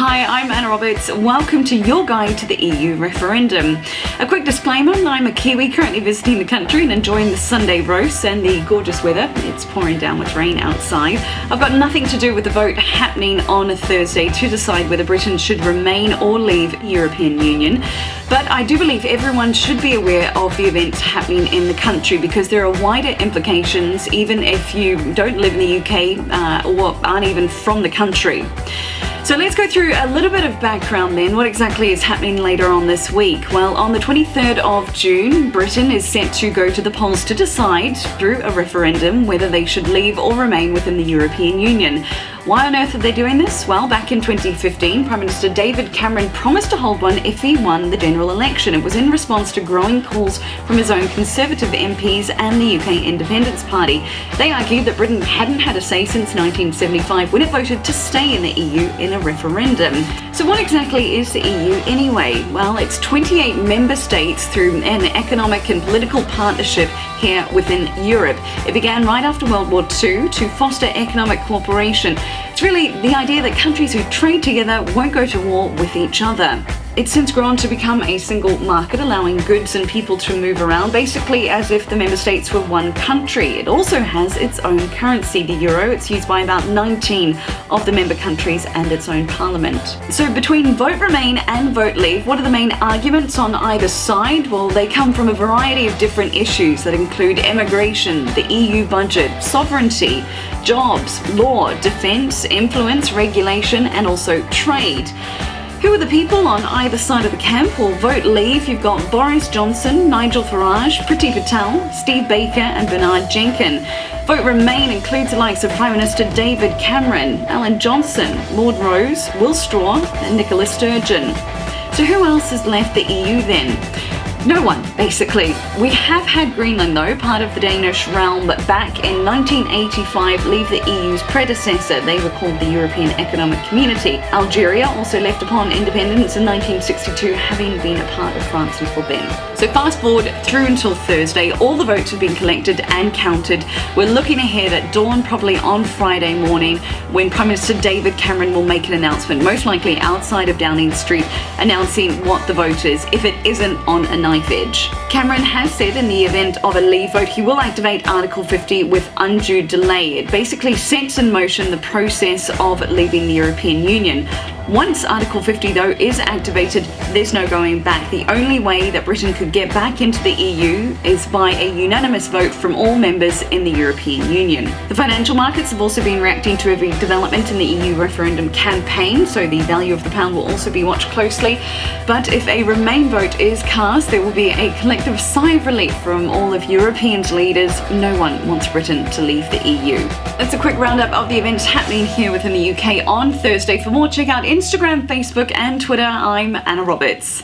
Hi, I'm Anna Roberts. Welcome to your guide to the EU referendum. A quick disclaimer, I'm a Kiwi currently visiting the country and enjoying the Sunday roast and the gorgeous weather. It's pouring down with rain outside. I've got nothing to do with the vote happening on a Thursday to decide whether Britain should remain or leave the European Union. But I do believe everyone should be aware of the events happening in the country because there are wider implications even if you don't live in the UK or aren't even from the country. So let's go through a little bit of background then. What exactly is happening later on this week? Well, on the 23rd of June, Britain is set to go to the polls to decide through a referendum whether they should leave or remain within the European Union. Why on earth are they doing this? Well, back in 2015, Prime Minister David Cameron promised to hold one if he won the general election. It was in response to growing calls from his own Conservative MPs and the UK Independence Party. They argued that Britain hadn't had a say since 1975 when it voted to stay in the EU in a referendum. So what exactly is the EU anyway? Well, it's 28 member states through an economic and political partnership here within Europe. It began right after World War II to foster economic cooperation. It's really the idea that countries who trade together won't go to war with each other. It's since grown to become a single market, allowing goods and people to move around, basically as if the member states were one country. It also has its own currency, the euro. It's used by about 19 of the member countries and its own parliament. So between vote remain and vote leave, what are the main arguments on either side? Well, they come from a variety of different issues that include immigration, the EU budget, sovereignty, jobs, law, defence, influence, regulation, and also trade. Who are the people on either side of the camp? Well, vote leave, you've got Boris Johnson, Nigel Farage, Priti Patel, Steve Baker and Bernard Jenkin. Vote remain includes the likes of Prime Minister David Cameron, Alan Johnson, Lord Rose, Will Straw and Nicola Sturgeon. So who else has left the EU then? No one, basically. We have had Greenland though, part of the Danish realm, but back in 1985 leave the EU's predecessor. They were called the European Economic Community. Algeria also left upon independence in 1962, having been a part of France until then. So fast forward through until Thursday, all the votes have been collected and counted. We're looking ahead at dawn, probably on Friday morning, when Prime Minister David Cameron will make an announcement, most likely outside of Downing Street, announcing what the vote is, if it isn't on a knife edge. Cameron has said in the event of a leave vote, he will activate Article 50 with undue delay. It basically sets in motion the process of leaving the European Union. Once Article 50 though is activated, there's no going back. The only way that Britain could get back into the EU is by a unanimous vote from all members in the European Union. The financial markets have also been reacting to every development in the EU referendum campaign, so the value of the pound will also be watched closely. But if a Remain vote is cast, there will be a collective sigh of relief from all of Europeans' leaders. No one wants Britain to leave the EU. That's a quick roundup of the events happening here within the UK on Thursday. For more, check out Instagram, Facebook and Twitter. I'm Anna Roberts.